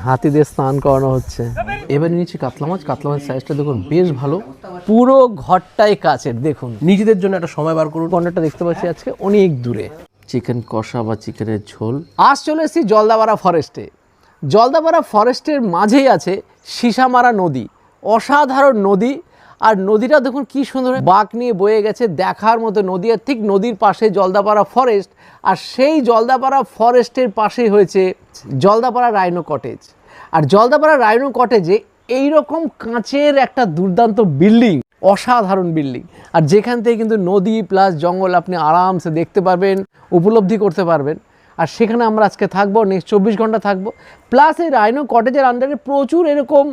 হাতিদের স্নান করানো হচ্ছে। এবার নিয়েছি কাতলা মাছ। কাতলা মাছের সাইজটা দেখুন বেশ ভালো, পুরো ঘরটাই কাচের। দেখুন নিজেদের জন্য একটা সময় বার করুন। কর্নারটা দেখতে পাচ্ছি আজকে অনেক দূরে। চিকেন কষা বা চিকেনের ঝোল। আজ চলে এসেছি জলদাপাড়া ফরেস্টে। জলদাপাড়া ফরেস্টের মাঝেই আছে সিসামারা নদী, অসাধারণ নদী। আর নদীটা দেখুন কি সুন্দর বাঁক নিয়ে বয়ে গেছে, দেখার মতো নদী। আর ঠিক নদীর পাশে জলদাপাড়া ফরেস্ট, আর সেই জলদাপাড়া ফরেস্টের পাশেই হয়েছে জলদাপাড়া রাইনো কটেজ। আর জলদাপাড়া রাইনো কটেজে এইরকম কাঁচের একটা দুর্দান্ত বিল্ডিং, অসাধারণ বিল্ডিং। আর যেখান থেকে কিন্তু নদী প্লাস জঙ্গল আপনি আরামসে দেখতে পারবেন, উপলব্ধি করতে পারবেন। আর সেখানে আমরা আজকে থাকবো, নেক্সট 24 ঘন্টা থাকবো। প্লাস এই রাইনো কটেজের আন্ডারে প্রচুর এরকম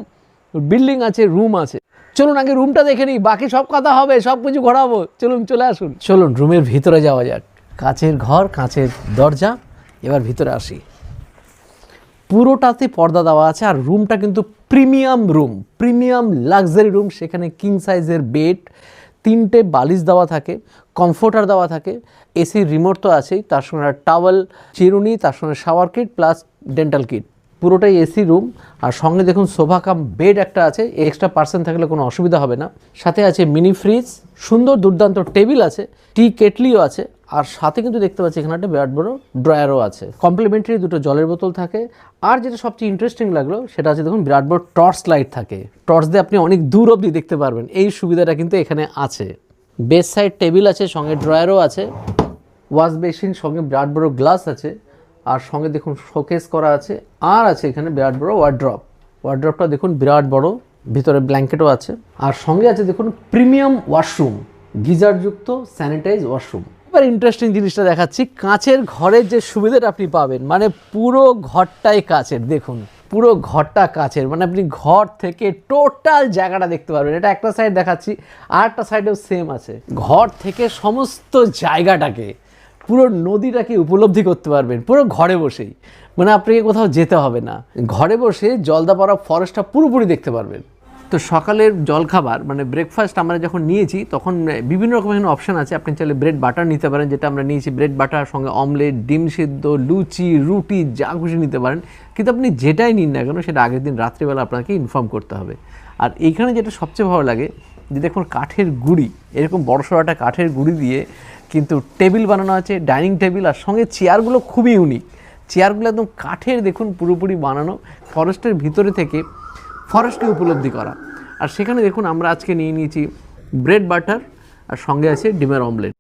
বিল্ডিং আছে, রুম আছে। চলুন আগে রুমটা দেখে নিই, বাকি সব কথা হবে, সব কিছু ঘোরাবো। চলুন চলে আসুন, চলুন রুমের ভিতরে যাওয়া যাক। কাঁচের ঘর, কাঁচের দরজা। এবার ভিতরে আসি। পুরোটাতে পর্দা দেওয়া আছে। আর রুমটা কিন্তু premium room, premium luxury room. সেখানে কিং সাইজের বেড, 3টে বালিশ দেওয়া থাকে, কমফোর্টার দেওয়া থাকে, এসির রিমোট তো আছেই, তার সঙ্গে টাওয়েল, চিরুনি, তার সঙ্গে shower kit plus dental kit. পুরোটাই এসি রুম। আর সঙ্গে দেখুন সোফা কাম বেড একটা আছে, এক্সট্রা পার্সন থাকলে কোনো অসুবিধা হবে না। সাথে আছে মিনি ফ্রিজ, সুন্দর দুর্দান্ত টেবিল আছে, টি কেটলিও আছে। আর সাথে কিন্তু দেখতে পাচ্ছি এখানে একটা বিরাট বড় ড্রয়ারও আছে। কমপ্লিমেন্টারি 2টো জলের বোতল থাকে। আর যেটা সবচেয়ে ইন্টারেস্টিং লাগলো সেটা আছে দেখুন বিরাট বড় টর্চ লাইট থাকে। টর্চ দিয়ে আপনি অনেক দূর অবধি দেখতে পারবেন, এই সুবিধাটা কিন্তু এখানে আছে। বেড সাইড টেবিল আছে, সঙ্গে ড্রয়ারও আছে, ওয়াশ বেসিন, সঙ্গে বিরাট বড় গ্লাস আছে। আর সঙ্গে দেখুন শোকেস করা আছে। আর আছে এখানে বিরাট বড় ওয়ার্ড্রপ। ওয়ার্ড্রপটা দেখুন বিরাট বড়, ভিতরে ব্ল্যাঙ্কেটও আছে। আর সঙ্গে আছে দেখুন প্রিমিয়াম ওয়াশরুম, গিজারযুক্ত স্যানিটাইজ ওয়াশরুম। এবার ইন্টারেস্টিং জিনিসটা দেখাচ্ছি, কাঁচের ঘরের যে সুবিধাটা আপনি পাবেন, মানে পুরো ঘরটাই কাঁচের। দেখুন পুরো ঘরটা কাঁচের, মানে আপনি ঘর থেকে টোটাল জায়গাটা দেখতে পারবেন। এটা একটা সাইড দেখাচ্ছি, আর একটা সাইডেও সেম আছে। ঘর থেকে সমস্ত জায়গাটাকে, পুরো নদীটাকে উপলব্ধি করতে পারবেন পুরো ঘরে বসেই। মানে আপনাকে কোথাও যেতে হবে না, ঘরে বসে জলদাপাড়া ফরেস্টটা পুরোপুরি দেখতে পারবেন। তো সকালের জলখাবার মানে ব্রেকফাস্ট আমরা যখন নিয়েছি তখন বিভিন্ন রকম এখানে অপশান আছে। আপনি চাইলে ব্রেড বাটার নিতে পারেন, যেটা আমরা নিয়েছি। ব্রেড বাটার সঙ্গে অমলেট, ডিম সিদ্ধ, লুচি, রুটি, যা খুশি নিতে পারেন। কিন্তু আপনি যেটাই নিন না কেন সেটা আগের দিন রাত্রিবেলা আপনাকে ইনফর্ম করতে হবে। আর এইখানে যেটা সবচেয়ে ভালো লাগে যে দেখুন কাঠের গুঁড়ি, এরকম বড়সড় একটা কাঠের গুঁড়ি দিয়ে কিন্তু টেবিল বানানো আছে, ডাইনিং টেবিল। আর সঙ্গে চেয়ারগুলো খুবই ইউনিক, চেয়ারগুলো একদম কাঠের দেখুন পুরোপুরি বানানো, ফরেস্টের ভিতরে থেকে ফরেস্টকে উপলব্ধি করা। আর সেখানে দেখুন আমরা আজকে নিয়ে নিয়েছি ব্রেড বাটার, আর সঙ্গে আছে ডিমের অমলেট।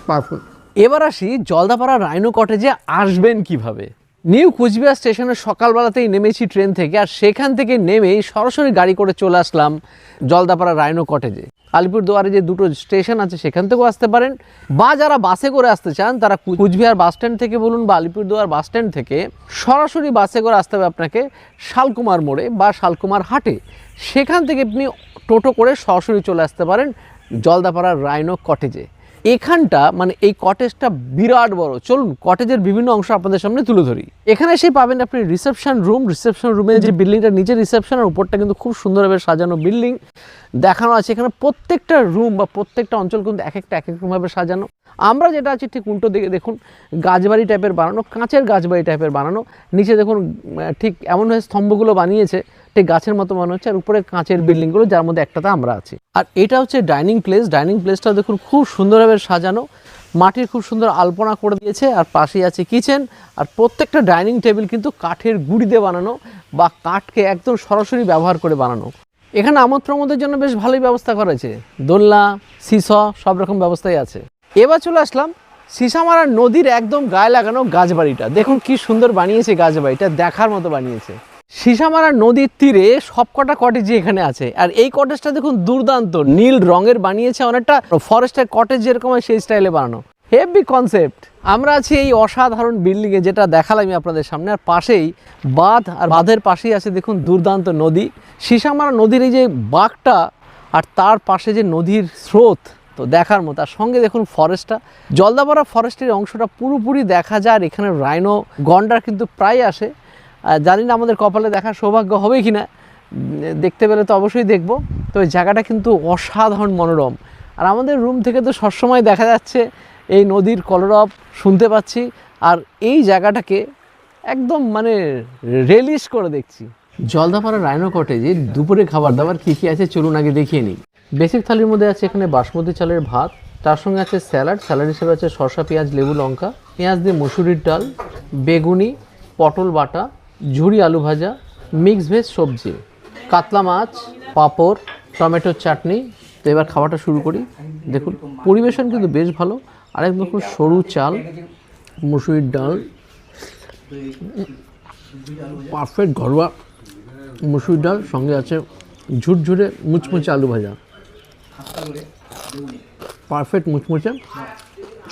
পারফেক্ট। এবার আসি জলদাপাড়া রাইনো কটেজে আসবেন কিভাবে। নিউ কুচবিহার স্টেশনে সকালবেলাতেই নেমেছি ট্রেন থেকে। আর সেখান থেকে নেমেই সরাসরি গাড়ি করে চলে আসলাম জলদাপাড়া রাইনো কটেজে। আলিপুরদুয়ারে যে 2টো স্টেশন আছে সেখান থেকেও আসতে পারেন, বা যারা বাসে করে আসতে চান তারা কুচবিহার বাস স্ট্যান্ড থেকে বলুন বা আলিপুরদুয়ার বাস স্ট্যান্ড থেকে সরাসরি বাসে করে আসতে হবে আপনাকে শালকুমার মোড়ে বা শালকুমার হাটে। সেখান থেকে আপনি টোটো করে সরাসরি চলে আসতে পারেন জলদাপাড়া রাইনো কটেজে। এখানটা মানে এই কটেজটা বিরাট বড়। চলুন কটেজের বিভিন্ন অংশ আপনাদের সামনে তুলে ধরি। এখানে এসে পাবেন আপনি রিসেপশন রুম। রিসেপশন রুমের যে বিল্ডিংটা নিচে রিসেপশন, আর উপরটা কিন্তু খুব সুন্দরভাবে সাজানো বিল্ডিং দেখানো আছে। এখানে প্রত্যেকটা রুম বা প্রত্যেকটা অঞ্চল কিন্তু এক এক রকমভাবে সাজানো। আমরা যেটা আছি ঠিক উল্টো দিকে দেখুন গাছবাড়ি টাইপের বানানো, কাঁচের গাছবাড়ি টাইপের বানানো। নিচে দেখুন ঠিক এমনভাবে স্তম্ভগুলো বানিয়েছে ঠিক গাছের মতো মনে হচ্ছে। আর উপরে কাঁচের বিল্ডিংগুলো, যার মধ্যে একটাতে আমরা আছি। আর এটা হচ্ছে ডাইনিং প্লেস। ডাইনিং প্লেসটা দেখুন খুব সুন্দরভাবে সাজানো, মাটির খুব সুন্দর আলপনা করে দিয়েছে। আর পাশেই আছে কিচেন। আর প্রত্যেকটা ডাইনিং টেবিল কিন্তু কাঠের গুঁড়ি দিয়ে বানানো বা কাঠকে একদম সরাসরি ব্যবহার করে বানানো। এখানে আমোদ প্রমোদের জন্য বেশ ভালোই ব্যবস্থা করেছে, দোলনা, সিস সব রকম ব্যবস্থাই আছে। এবার চলে আসলাম সিসামারা নদীর একদম গায়ে লাগানো গাছবাড়িটা। দেখুন কি সুন্দর বানিয়েছে গাছবাড়িটা, দেখার মতো বানিয়েছে। সিসামারা নদীর তীরে সবকটা কটেজই এখানে আছে। আর এই কটেজটা দেখুন দুর্দান্ত নীল রঙের বানিয়েছে, অনেকটা ফরেস্টের কটেজ যেরকম হয় সেই স্টাইলে বানানো, হেভি কনসেপ্ট। আমরা আছি এই অসাধারণ বিল্ডিংয়ে, যেটা দেখালাম আপনাদের সামনে। আর পাশেই বাঁধ, আর বাঁধের পাশেই আছে দেখুন দুর্দান্ত নদী। সিসামারা নদীর এই যে বাঁকটা আর তার পাশে যে নদীর স্রোত, তো দেখার মতো। আর সঙ্গে দেখুন ফরেস্টটা, জলদাপাড়া ফরেস্টের অংশটা পুরোপুরি দেখা যায়। আর এখানে রাইনো গন্ডার কিন্তু প্রায় আসে। জানি না আমাদের কপালে দেখার সৌভাগ্য হবে কি না, দেখতে পেলে তো অবশ্যই দেখব। তো এই জায়গাটা কিন্তু অসাধারণ মনোরম। আর আমাদের রুম থেকে তো সবসময় দেখা যাচ্ছে এই নদীর কলরব শুনতে পাচ্ছি, আর এই জায়গাটাকে একদম মানে রেলিশ করে দেখছি। জলদাপাড়া রাইনো কটেজে দুপুরে খাবার দাবার কী কী আছে চলুন আগে দেখিয়ে নিই। বেসিক থালির মধ্যে আছে এখানে বাসমতি চালের ভাত, তার সঙ্গে আছে স্যালাড, স্যালাড হিসেবে আছে শসা, পেঁয়াজ, লেবু, লঙ্কা, পেঁয়াজ দিয়ে মসুরির ডাল, বেগুনি, পটল বাটা, ঝুরি আলু ভাজা, মিক্স ভেজ সবজি, কাতলা মাছ, পাঁপড়, টমেটোর চাটনি। তো এবার খাওয়াটা শুরু করি। দেখুন পরিবেশন কিন্তু বেশ ভালো। আরেক দেখুন সরু চাল, মসুরির ডাল, পারফেক্ট ঘরোয়া মসুর ডাল, সঙ্গে আছে ঝুরঝুরে মুচমুচে আলু ভাজা, পারফেক্ট মুচমুচে,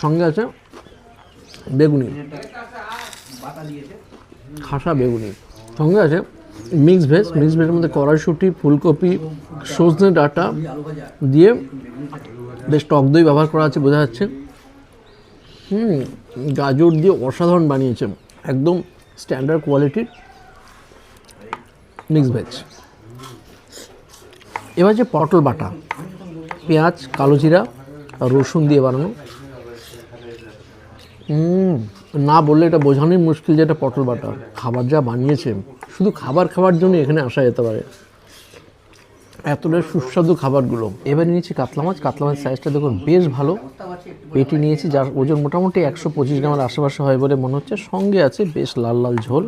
সঙ্গে আছে বেগুনি, খাসা বেগুনি, সঙ্গে আছে মিক্স ভেজ। মিক্স ভেজের মধ্যে কড়াইশুঁটি, ফুলকপি, সজনে ডাঁটা দিয়ে বেশ টক দই ব্যবহার করা আছে বোঝা যাচ্ছে। গাজর দিয়ে অসাধারণ বানিয়েছে, একদম স্ট্যান্ডার্ড কোয়ালিটির মিক্স ভেজ। এবার যে পটল বাটা, পেঁয়াজ, কালো জিরা, রসুন দিয়ে বানানো, না বললে এটা বোঝানোই মুশকিল যে এটা পটল বাটা। খাবার যা বানিয়েছে, শুধু খাবার জন্য এখানে আসা যেতে পারে, এতটা সুস্বাদু খাবারগুলো। এবার নিয়েছি কাতলা মাছ। কাতলা মাছ সাইজটা দেখুন বেশ ভালো, পেটি নিয়েছি যার ওজন মোটামুটি 125 গ্রামের আশেপাশে হয় বলে মনে হচ্ছে। সঙ্গে আছে বেশ লাল লাল ঝোল।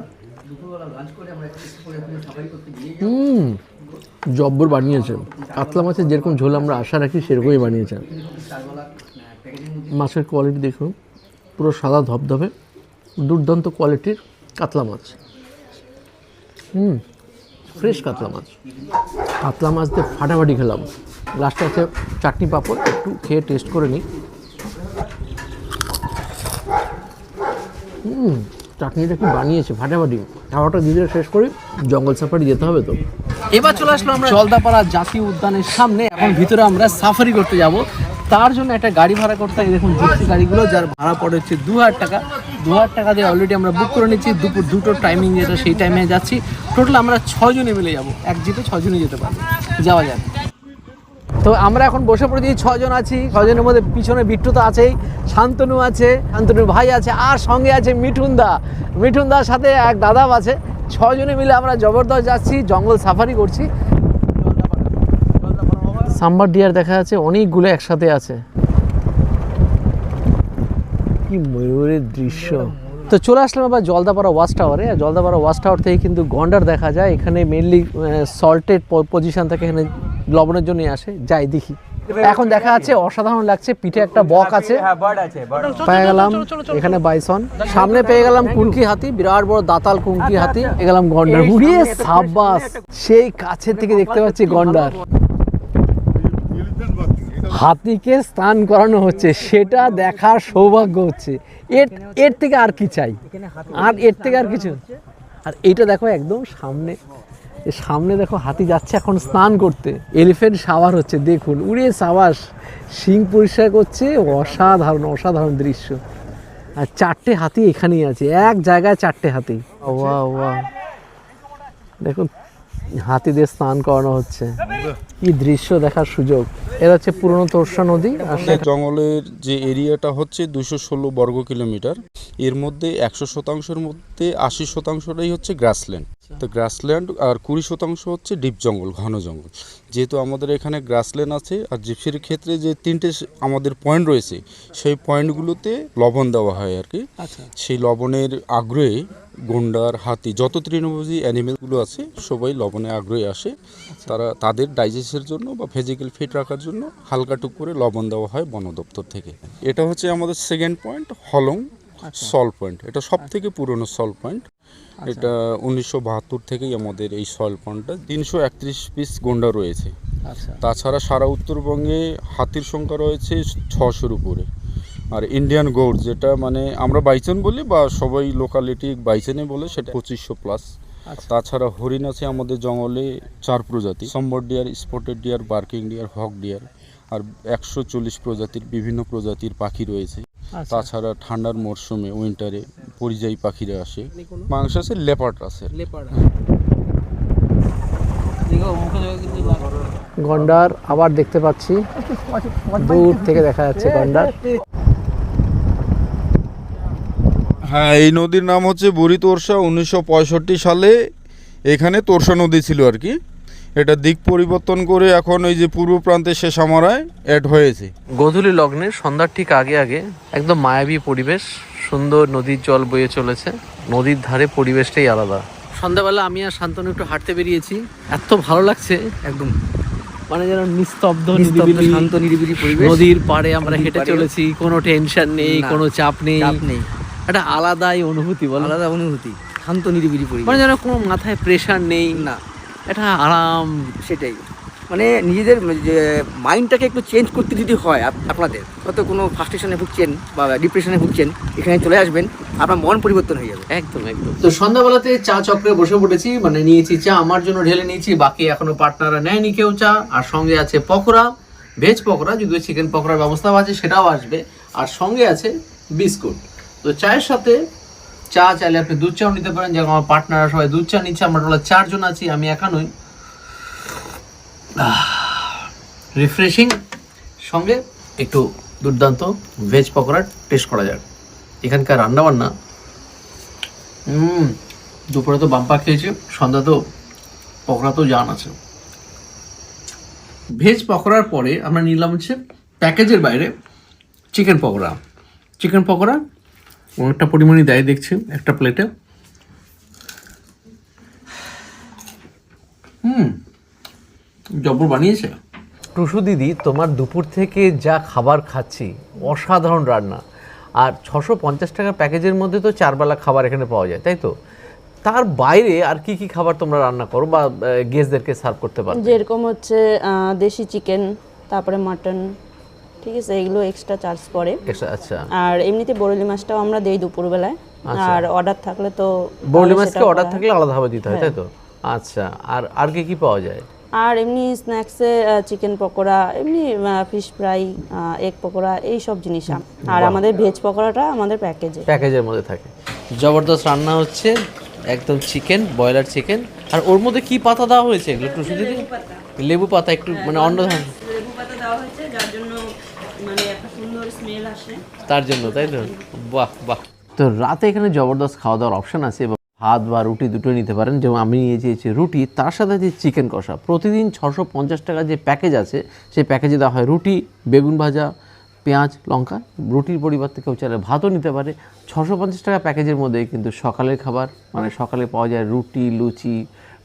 জব্বর বানিয়েছে। কাতলা মাছের যেরকম ঝোল আমরা আশা রাখি সেরকমই বানিয়েছে। মাছের কোয়ালিটি দেখুন, পুরো সাদা ধবধবে, দুর্দান্ত কোয়ালিটির কাতলা মাছ। ফ্রেশ কাতলা মাছ। কাতলা মাছ দিয়ে ফাটাফাটি খেলাম। লাস্টে আছে চাটনি পাঁপড়, একটু খেয়ে টেস্ট করে নিই। চাটনিটা কি বানিয়েছে ফাটাফাটি। খাওয়াটা দিয়ে শেষ করি, জঙ্গল সাফারি যেতে হবে তো। এবার চলে আসলাম আমরা জলদাপাড়া জাতীয় উদ্যানের সামনে। এখন ভিতরে আমরা সাফারি করতে যাব, তার জন্য একটা গাড়ি ভাড়া করতে হয়। দেখুন জিপসি গাড়িগুলো, যার ভাড়া পড়ে হচ্ছে 2000 টাকা। 2000 টাকা দিয়ে অলরেডি আমরা বুক করে নিচ্ছি। দুপুর 2টোর টাইমিং যেটা, সেই টাইমে যাচ্ছি। টোটাল আমরা 6 জনে মিলে যাব, এক জিপে 6 জনে যেতে পারবো। যাওয়া যাক। তো আমরা এখন বসে পড়েছি, 6 জন আছি। 6 জনের মধ্যে পিছনে বিট্টু তো আছেই, শান্তনু আছে, শান্তনুর ভাই আছে, আর সঙ্গে আছে মিঠুনদার সাথে এক দাদাও আছে। 6 জনে মিলে আমরা জবরদস্ত যাচ্ছি, জঙ্গল সাফারি করছি। সাম্বার ডিয়ার দেখা যাচ্ছে অনেকগুলো একসাথে আছে, কি ময়ূরের দৃশ্য। তো চলে আসলাম আবার জলদাপাড়া ওয়াচ টাওয়ারে। জলদাপাড়া ওয়াচ টাওয়ার থেকে কিন্তু গন্ডার দেখা যায়। এখানে মেনলি সল্টেড পজিশন থেকে এখানে লবণের জন্যই আসে। যাই দেখি। এখন দেখা যাচ্ছে অসাধারণ লাগছে। পিঠে একটা বক আছে, পেয়ে গেলাম এখানে বাইসন, সামনে পেয়ে গেলাম কুনকি হাতি, বিরাট বড় দাতাল কুনকি হাতি, পেয়ে গেলাম গন্ডার। উড়িয়ে সাব্বাস, সেই কাছে থেকে দেখতে পাচ্ছি গন্ডার। হাতিকে স্নান করানো হচ্ছে, সেটা দেখার সৌভাগ্য হচ্ছে। এর থেকে আর কি চাই, আর এর থেকে আর কিছু। আর এইটা দেখো একদম সামনে দেখো হাতি যাচ্ছে এখন স্নান করতে। এলিফ্যান্ট শাওয়ার হচ্ছে, দেখুন উড়ে সাবাস, শিং পরিষ্কার করছে। অসাধারণ দৃশ্য। আর 4টে হাতি এখানেই আছে, এক জায়গায় 4টে হাতি। ওয়া দেখুন হাতিদের স্নান করানো হচ্ছে, কি দৃশ্য দেখার সুযোগ। এরা হচ্ছে পুরনো তোরসা নদী। আর জঙ্গলের যে এরিয়াটা হচ্ছে 216 বর্গ কিলোমিটার, এর মধ্যে 100% মধ্যে 80%টাই হচ্ছে গ্রাসল্যান্ড। তো গ্রাসল্যান্ড আর 20% হচ্ছে ডিপ জঙ্গল, ঘন জঙ্গল। যেহেতু আমাদের এখানে গ্রাসল্যান্ড আছে, আর জিপসির ক্ষেত্রে যে 3টে আমাদের পয়েন্ট রয়েছে, সেই পয়েন্টগুলোতে লবণ দেওয়া হয় আর কি। সেই লবণের আগ্রহে গন্ডার, হাতি, যত তৃণভোজী অ্যানিমেলগুলো আছে সবাই লবণে আগ্রহে আসে। তারা তাদের ডাইজেস্টের জন্য বা ফিজিক্যাল ফিট রাখার জন্য হালকা টুক করে লবণ দেওয়া হয় বন দপ্তর থেকে। এটা হচ্ছে আমাদের সেকেন্ড পয়েন্ট, হলং সল পয়েন্ট। এটা সব থেকে পুরনো সল পয়েন্ট। এটা 1972 থেকেই আমাদের এই সল পয়েন্টটা। 331 পিস গন্ডা রয়েছে। তাছাড়া সারা উত্তরবঙ্গে হাতির সংখ্যা রয়েছে 600-র উপরে। আর ইন্ডিয়ান গৌড়, যেটা মানে আমরা বাইচন বলি বা সবাই লোকালিটি বাইচনে বলে, সেটা 2500+। তাছাড়া হরিণ আছে আমাদের জঙ্গলে 4 প্রজাতি, sambar deer, spotted deer, barking deer, hog deer. আর 140 প্রজাতির বিভিন্ন প্রজাতির পাখি রয়েছে। তাছাড়া ঠান্ডার মরশুমে, উইন্টারে পরিযায়ী পাখিরা আসে। মাংস আছে, লেপার্ড আছে। গন্ডার আবার দেখতে পাচ্ছি, দূর থেকে দেখা যাচ্ছে গন্ডার। হ্যাঁ, এই নদীর নাম হচ্ছে বুড়ি তোরসা। 1965 সালে এখানে তোরসা নদী ছিল আর কি। এটা দিক পরিবর্তন করে এখন ওই যে পূর্ব প্রান্তে শেষামারায় অ্যাড হয়েছে। গোধূলি লগ্নে সন্ধ্যার ঠিক আগে আগে একদম মায়াবী পরিবেশ, সুন্দর নদীর জল বয়ে চলেছে, নদীর ধারে পরিবেশটাই আলাদা। সন্ধ্যাবেলা আমি আর শান্তনু একটু হাঁটতে বেরিয়েছি, এত ভালো লাগছে একদম, মানে যেন নিস্তব্ধ নিরিবিলি শান্ত নিরিবিলি পরিবেশ। নদীর পাড়ে আমরা হেঁটে চলেছি, কোনো টেনশন নেই, কোনো চাপ নেই, একটা আলাদাই অনুভূতি, বল আলাদা অনুভূতি, শান্ত নিরিবিলি পরিবেশ, মানে যেন কোনো মাথায় প্রেশার নেই, না এটা আরাম। সেটাই, মানে নিজেদের যে মাইন্ডটাকে একটু চেঞ্জ করতে যদি হয় আপনাদের, হয়তো কোনো ফ্রাস্ট্রেশনে ভুগছেন বা ডিপ্রেশনে ভুগছেন, এখানে চলে আসবেন, আপনার মন পরিবর্তন হয়ে যাবে একদম একদম। তো সন্ধ্যাবেলাতে চা চক্রে বসে পড়েছি, মানে নিয়েছি চা, আমার জন্য ঢেলে নিয়েছি, বাকি এখনো পার্টনাররা নেয়নি কেউ চা। আর সঙ্গে আছে পকোড়া, ভেজ পকোড়া, যদিও চিকেন পকোড়ার ব্যবস্থাও আছে, সেটাও আসবে। আর সঙ্গে আছে বিস্কুট। তো চায়ের সাথে চা চাইলে আপনি দুধ চাও নিতে পারেন, যেমন আমার পার্টনাররা সবাই দুধ চা নিচ্ছে, আমরা টোটাল 4 জন আছি, আমি একা নই। রিফ্রেশিং, সঙ্গে একটু দুর্দান্ত ভেজ পকোড়া টেস্ট করা যাক। এখানকার রান্নাবান্না দুপুরে তো বাম্পা খেয়েছে, সন্ধ্যা তো পকোড়া তো জান আছে। ভেজ পকোড়ার পরে আমরা নিলাম হচ্ছে প্যাকেজের বাইরে চিকেন পকোড়া। চিকেন পকোড়া অনেকটা পরিমাণে দেয় দেখছি একটা প্লেটে। জবর বানিয়েছে টুসু দিদি। তোমার দুপুর থেকে যা খাবার খাচ্ছি, অসাধারণ রান্না। আর 650 টাকার প্যাকেজের মধ্যে তো 4 বেলা খাবার এখানে পাওয়া যায়, তাই তো? তার বাইরে আর কি কি খাবার তোমরা রান্না করো বা গেস্টদেরকে সার্ভ করতে পারো? যেরকম হচ্ছে দেশি চিকেন, তারপরে মাটন, ঠিক আছে, এগুলো এক্সট্রা চার্জ পড়ে। আচ্ছা। আর এমনিতে বরলি মাছটাও আমরা দেই দুপুরবেলায়। আর অর্ডার থাকলে তো বরলি মাছকে অর্ডার থাকলে আলাদাভাবে দিতে হয়, তাই তো? আচ্ছা। আর কি কি পাওয়া যায়? আর এমনি স্ন্যাক্সে চিকেন পকোড়া, এমনি ফিশ ফ্রাই, এগ পকোড়া, এই সব জিনিস। আর আমাদের ভেজ পকোড়াটা আমাদের প্যাকেজের মধ্যে থাকে। জবরদস্ত রান্না হচ্ছে, একদম চিকেন, ব্রয়লার চিকেন। আর ওর মধ্যে কি পাতা দেওয়া হয়েছে এগুলো টুসু দিদি? লেবু পাতা, একটু মানে অন্য ধরনের লেবু পাতা দেওয়া হয়েছে, যার জন্য মানে একটা সুন্দর স্মেল আসে, তার জন্য, তাই তো? বাহ বাহ। তো রাতে এখানে জবরদস্ত খাওয়া দাওয়ার অপশন আছে, ভাত বা রুটি দুটো নিতে পারেন। যেমন আমি নিয়ে চেয়েছি রুটি, তার সাথে যে চিকেন কষা। প্রতিদিন 650 টাকা যে প্যাকেজ আছে, সেই প্যাকেজে দেওয়া হয় রুটি, বেগুন ভাজা, পেঁয়াজ, লঙ্কা। রুটির পরিবর্তে কেউ চাইলে ভাতও নিতে পারে। 650 টাকা প্যাকেজের মধ্যে কিন্তু সকালের খাবার, মানে সকালে পাওয়া যায় রুটি, লুচি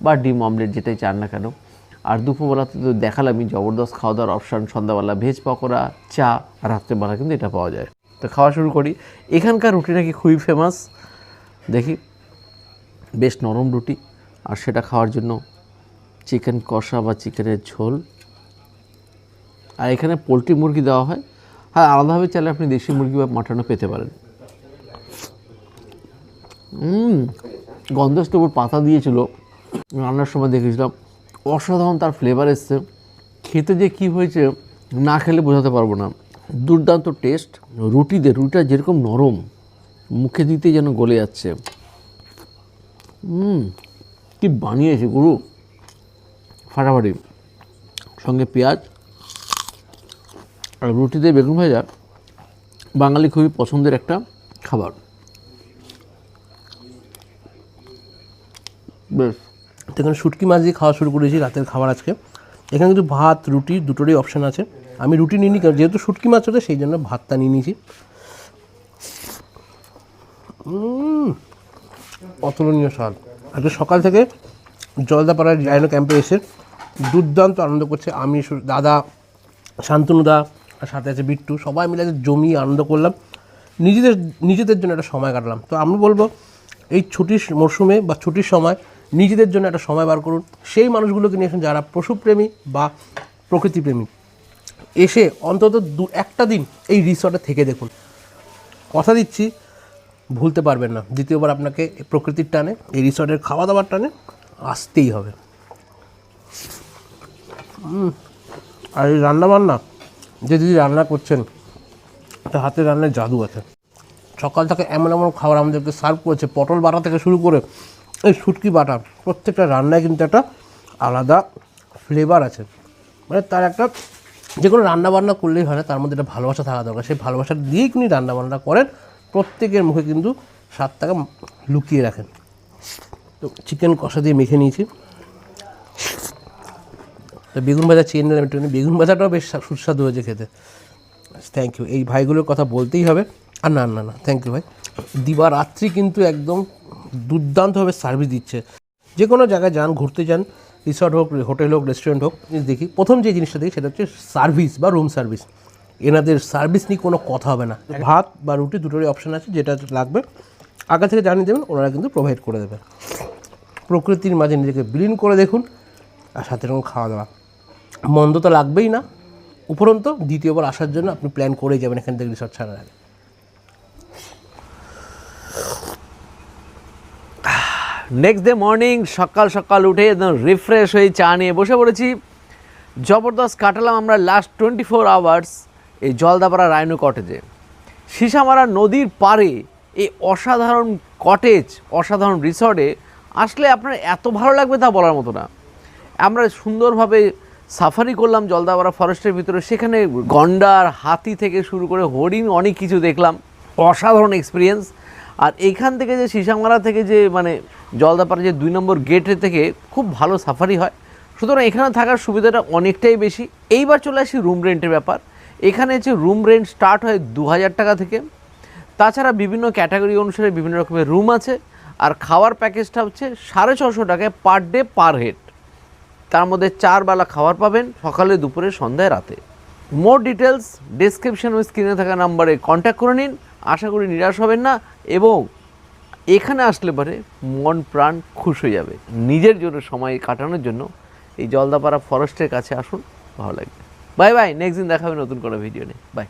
বা ডিম অমলেট, যেটাই চান না কেন। আর দুপুরবেলাতে তো দেখালামই জবরদস্ত খাওয়া দাওয়ার অপশান। সন্ধ্যাবেলা ভেজ পকোড়া, চা, আর রাত্রেবেলা কিন্তু এটা পাওয়া যায়। তো খাওয়া শুরু করি। এখানকার রুটি নাকি খুবই ফেমাস, দেখি। বেশ নরম রুটি, আর সেটা খাওয়ার জন্য চিকেন কষা বা চিকেনের ঝোল। আর এখানে পোলট্রি মুরগি দেওয়া হয়। হ্যাঁ, আলাদাভাবে চাইলে আপনি দেশি মুরগি বা মাটনও পেতে পারেন। গন্ধস্তবুর পাতা দিয়েছিল রান্নার সময়, দেখেছিলাম, অসাধারণ তার ফ্লেভার এসছে। খেতে যে কী হয়েছে না খেলে বোঝাতে পারবো না। দুর্দান্ত টেস্ট। রুটিটা যেরকম নরম, মুখে দিতেই যেন গলে যাচ্ছে। কি বানিয়েছে গুরু, ফাটাফাটি। সঙ্গে পেঁয়াজ আর রুটিতে বেগুন ভাজা, বাঙালি খুবই পছন্দের একটা খাবার। বেশ। এখানে শুটকি মাছ দিয়ে খাওয়া শুরু করেছি রাতের খাবার আজকে। এখানে কিন্তু ভাত রুটি দুটোরই অপশান আছে। আমি রুটি নিইনি, কারণ যেহেতু শুটকি মাছ হচ্ছে সেই জন্য ভাতটা নিয়ে নিয়েছি। অতুলনীয় স্বাদ। আজকে সকাল থেকে জলদাপাড়ার রাইনো ক্যাম্পে এসে দুর্দান্ত আনন্দ করছে। আমি, দাদা, শান্তনুদা, আর সাথে আছে বিট্টু, সবাই মিলে জমিয়ে আনন্দ করলাম, নিজেদের জন্য একটা সময় কাটলাম। তো আমি বলবো, এই ছুটির মরশুমে বা ছুটির সময় নিজেদের জন্য একটা সময় বার করুন। সেই মানুষগুলোকে নিয়ে আসুন যারা পশুপ্রেমী বা প্রকৃতিপ্রেমী। এসে অন্তত একটা দিন এই রিসর্টে থেকে দেখুন, কথা দিচ্ছি ভুলতে পারবেন না। দ্বিতীয়বার আপনাকে প্রকৃতির টানে, এই রিসর্টের খাওয়া দাওয়ার টানে আসতেই হবে। আর এই রান্নাবান্না, যে দিদি রান্না করছেন, তার হাতে রান্নার জাদু আছে। সকাল থেকে এমন এমন খাবার আমাদেরকে সার্ভ করেছে, পটল বাটা থেকে শুরু করে এই শুটকি বাটা, প্রত্যেকটা রান্নায় কিন্তু একটা আলাদা ফ্লেভার আছে। মানে তার একটা, যে কোনো রান্নাবান্না করলেই হয় না, তার মধ্যে একটা ভালোবাসা থাকা দরকার। সেই ভালোবাসা দিয়েই তিনি রান্নাবান্না করেন। প্রত্যেকের মুখে কিন্তু স্বাদটাকে লুকিয়ে রাখেন। তো চিকেন কষা দিয়ে মেখে নিয়েছি। তো বেগুন ভাজা চেয়ে নিলাম একটুখানি, বেগুন ভাজাটাও বেশ সুস্বাদু হয়েছে খেতে। থ্যাংক ইউ, এই ভাইগুলোর কথা বলতেই হবে। আর না না না, থ্যাংক ইউ ভাই। দিবারাত্রি কিন্তু একদম দুর্দান্তভাবে সার্ভিস দিচ্ছে। যে কোনো জায়গায় যান, ঘুরতে যান, রিসর্ট হোক, হোটেল হোক, রেস্টুরেন্ট হোক, দেখি প্রথম যে জিনিসটা দেখি সেটা হচ্ছে সার্ভিস বা রুম সার্ভিস। এনাদের সার্ভিস নিয়ে কোনো কথা হবে না। ভাত বা রুটি দুটোরই অপশান আছে, যেটা লাগবে আগে থেকে জানিয়ে দেবেন, ওনারা কিন্তু প্রোভাইড করে দেবে। প্রকৃতির মাঝে নিজেকে বিলীন করে দেখুন, আর সাথে এরকম খাওয়া দাওয়া, মন্দ তো লাগবেই না। উপরন্তু দ্বিতীয়বার আসার জন্য আপনি প্ল্যান করেই যাবেন এখান থেকে রিসর্ট ছাড়ার আগে। নেক্সট ডে মর্নিং সকাল সকাল উঠে একদম রিফ্রেশ হয়ে চা নিয়ে বসে পড়েছি। জবরদস্ত কাটালাম আমরা লাস্ট 24 আওয়ার্স এই জলদাপাড়া রাইনো কটেজে। সিসামারা নদীর পাড়ে এই অসাধারণ কটেজ, অসাধারণ রিসর্টে আসলে আপনার এত ভালো লাগবে তা বলার মতো না। আমরা সুন্দরভাবে সাফারি করলাম জলদাপাড়া ফরেস্টের ভিতরে, সেখানে গন্ডার, হাতি থেকে শুরু করে হরিণ অনেক কিছু দেখলাম, অসাধারণ এক্সপিরিয়েন্স। আর এইখান থেকে যে সিসামারা থেকে যে মানে জলদাপাড়া যে 2 নম্বর গেটে থেকে খুব ভালো সাফারি হয়, সুতরাং এখানে থাকার সুবিধাটা অনেকটাই বেশি। এইবার চলে আসি রুম রেন্টের ব্যাপার। এখানে হচ্ছে রুম রেন্ট স্টার্ট হয় 2000 টাকা থেকে। তাছাড়া বিভিন্ন ক্যাটাগরি অনুসারে বিভিন্ন রকমের রুম আছে। আর খাওয়ার প্যাকেজটা হচ্ছে 650 টাকায় পার ডে পার হেড। তার মধ্যে 4 বেলা খাবার পাবেন, সকালে, দুপুরে, সন্ধ্যায়, রাতে। মোর ডিটেলস ডেসক্রিপশন ও স্ক্রিনে থাকা নাম্বারে কন্ট্যাক্ট করে নিন। আশা করি নিরাশ হবেন না এবং এখানে আসলে পরে মন প্রাণ খুশ হয়ে যাবে। নিজের জন্য সময় কাটানোর জন্য এই জলদাপাড়া ফরেস্টের কাছে আসুন, ভালো লাগবে। বাই বাই, নেক্সট দিন দেখা হবে নতুন কোনো ভিডিও নিয়ে। বাই।